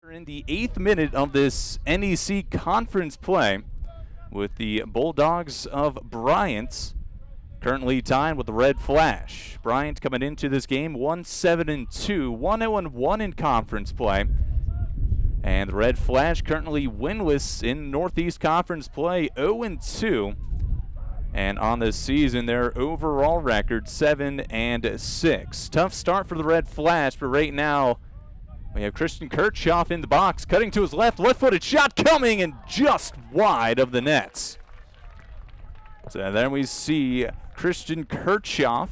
We're in the 8th minute of this NEC conference play with the Bulldogs of Bryant currently tied with the Red Flash. Bryant coming into this game 1-7-2, 1-0-1 in conference play. And the Red Flash currently winless in Northeast Conference play, 0-2. And on this season, their overall record 7-6. Tough start for the Red Flash, but right now we have Christian Kirchhoff in the box, cutting to his left-footed shot coming and just wide of the nets. So then we see Christian Kirchhoff,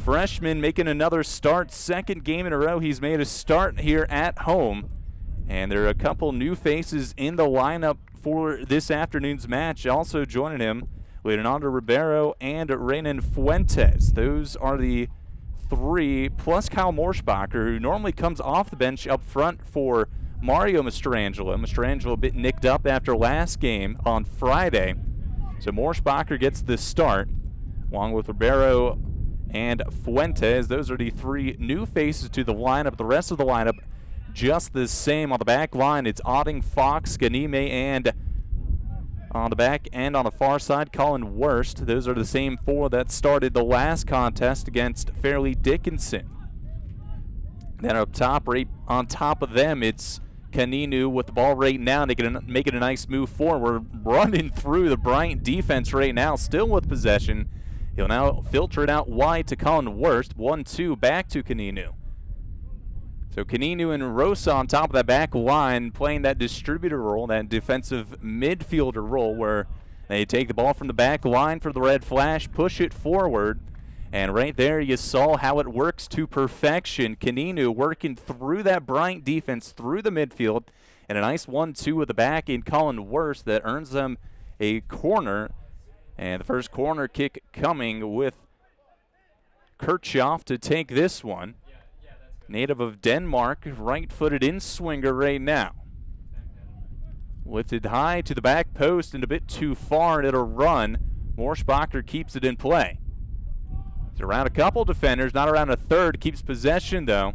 freshman, making another start, second game in a row he's made a start here at home. And there are a couple new faces in the lineup for this afternoon's match. Also joining him, Leonardo Ribeiro and Renan Fuentes. Those are the three, plus Kyle Morschbacher, who normally comes off the bench up front for Mario Mastrangelo. Mastrangelo a bit nicked up after last game on Friday. So Morschbacher gets the start, along with Ribeiro and Fuentes. Those are the three new faces to the lineup. The rest of the lineup just the same. On the back line, it's Otting, Fox, Ganime, and on the back and on the far side, Colin Wurst. Those are the same four that started the last contest against Fairleigh Dickinson. Then up top, right on top of them, it's Kaninu with the ball right now, and they can make it a nice move forward. Running through the Bryant defense right now, still with possession. He'll now filter it out wide to Colin Wurst. 1-2 back to Kaninu. So Kaninu and Rosa on top of that back line, playing that distributor role, that defensive midfielder role, where they take the ball from the back line for the Red Flash, push it forward, and right there you saw how it works to perfection. Kaninu working through that Bryant defense, through the midfield, and a nice 1-2 with the back in Colin Wurst that earns them a corner. And the first corner kick coming with Kirchhoff to take this one. Native of Denmark, right-footed in-swinger right now. Lifted high to the back post and a bit too far, and it'll run. Morschbacher keeps it in play. It's around a couple defenders, not around a third, keeps possession though.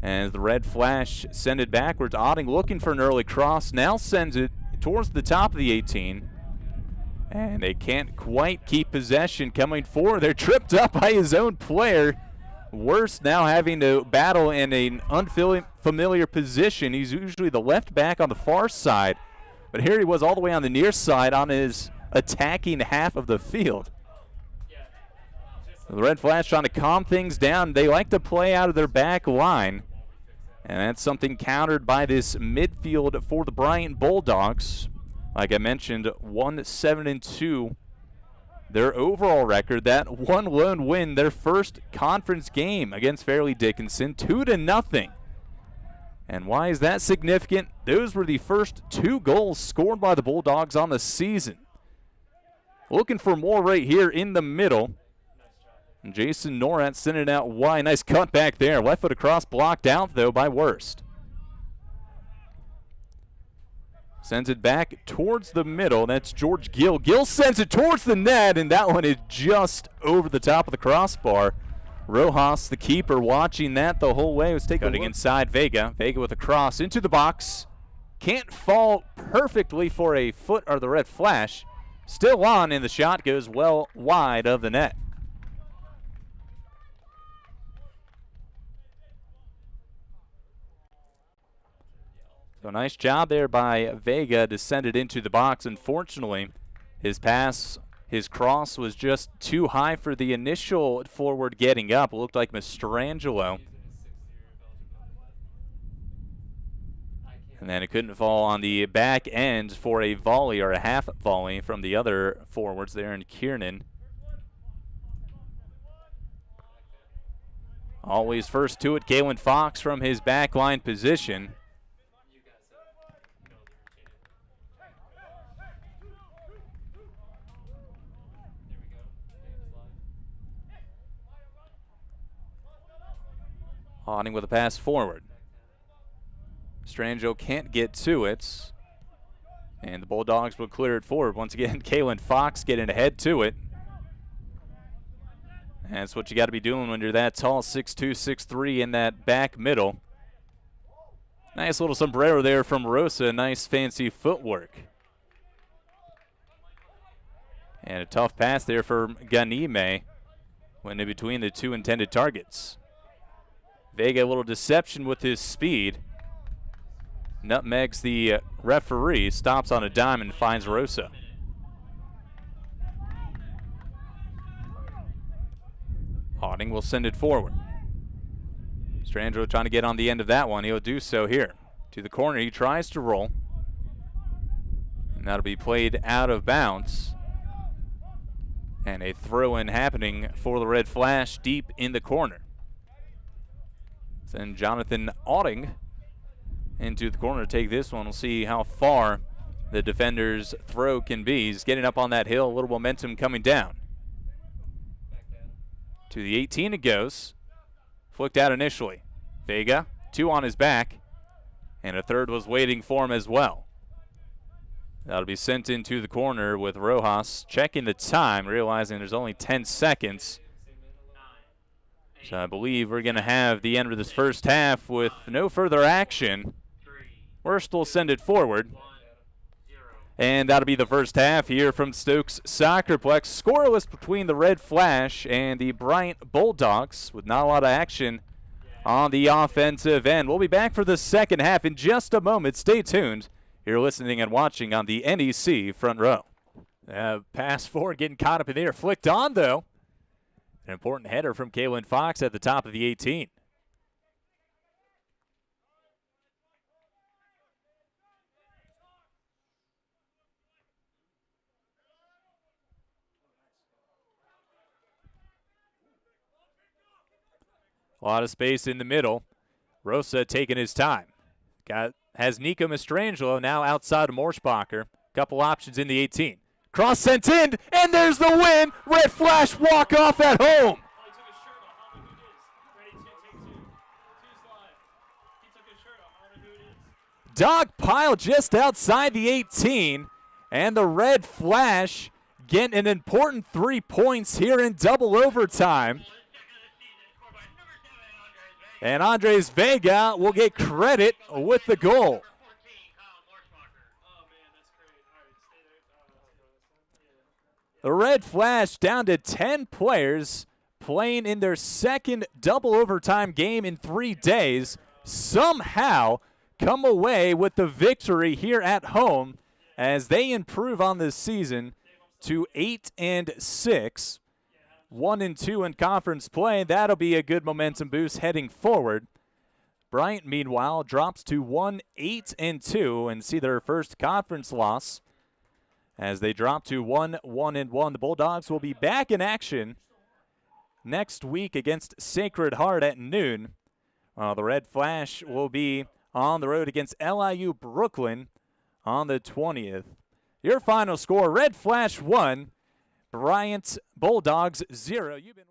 As the Red Flash send it backwards, Otting looking for an early cross, now sends it towards the top of the 18. And they can't quite keep possession coming forward. They're tripped up by his own player. Wurst now having to battle in an unfamiliar position. He's usually the left back on the far side, but here he was all the way on the near side on his attacking half of the field. The Red Flash trying to calm things down. They like to play out of their back line, and that's something countered by this midfield for the Bryant Bulldogs. Like I mentioned, 1-7-2. Their overall record, that one lone win, their first conference game against Fairleigh Dickinson, 2-0. And why is that significant? Those were the first two goals scored by the Bulldogs on the season. Looking for more right here in the middle. And Jason Norat sending it out wide. Nice cut back there. Left foot across, blocked out though by Wurst. Sends it back towards the middle. That's George Gill. Gill sends it towards the net, and that one is just over the top of the crossbar. Rojas, the keeper, watching that the whole way. Was taking inside Vega. Vega with a cross into the box. Can't fall perfectly for a foot or the Red Flash. Still on, and the shot goes well wide of the net. So nice job there by Vega to send it into the box. Unfortunately, his cross was just too high for the initial forward getting up. It looked like Mastrangelo. And then it couldn't fall on the back end for a volley or a half volley from the other forwards there in Kiernan. Always first to it, Galen Fox from his back line position. Otting with a pass forward. Strango can't get to it. And the Bulldogs will clear it forward. Once again, Kalen Fox getting ahead to it. That's what you got to be doing when you're that tall, 6'2", 6'3", in that back middle. Nice little sombrero there from Rosa. Nice fancy footwork. And a tough pass there for Ganime. Went in between the two intended targets. Vega a little deception with his speed. Nutmegs the referee, stops on a dime and finds Rosa. Hawding will send it forward. Strangelo trying to get on the end of that one. He'll do so here. To the corner, he tries to roll. And that'll be played out of bounds. And a throw-in happening for the Red Flash deep in the corner. Send Jonathan Hawding into the corner to take this one. We'll see how far the defender's throw can be. He's getting up on that hill, a little momentum coming down. To the 18 it goes. Flicked out initially. Vega, 2 on his back, and a third was waiting for him as well. That'll be sent into the corner with Rojas checking the time, realizing there's only 10 seconds. So I believe we're going to have the end of this first half with no further action. Wurst will send it forward. And that'll be the first half here from Stokes Soccerplex. Scoreless between the Red Flash and the Bryant Bulldogs with not a lot of action on the offensive end. We'll be back for the second half in just a moment. Stay tuned. You're listening and watching on the NEC Front Row. Pass forward, getting caught up in the air. Flicked on, though. An important header from Kaylin Fox at the top of the 18. A lot of space in the middle. Rosa taking his time. Has Nico Mastrangelo now outside of Morschbacher. Couple options in the 18. Cross sent in, and there's the win. Red Flash walk off at home. Dog pile just outside the 18, and the Red Flash getting an important 3 points here in double overtime. And Andres Vega will get credit with the goal. The Red Flash down to 10 players playing in their second double overtime game in 3 days. Somehow come away with the victory here at home as they improve on this season to 8-6. 1-2 in conference play. That'll be a good momentum boost heading forward. Bryant, meanwhile, drops to 1-8-2 and see their first conference loss as they drop to 1-1-1. The Bulldogs will be back in action next week against Sacred Heart at noon. The Red Flash will be on the road against LIU Brooklyn on the 20th. Your final score, Red Flash 1, Bryant Bulldogs 0. You've been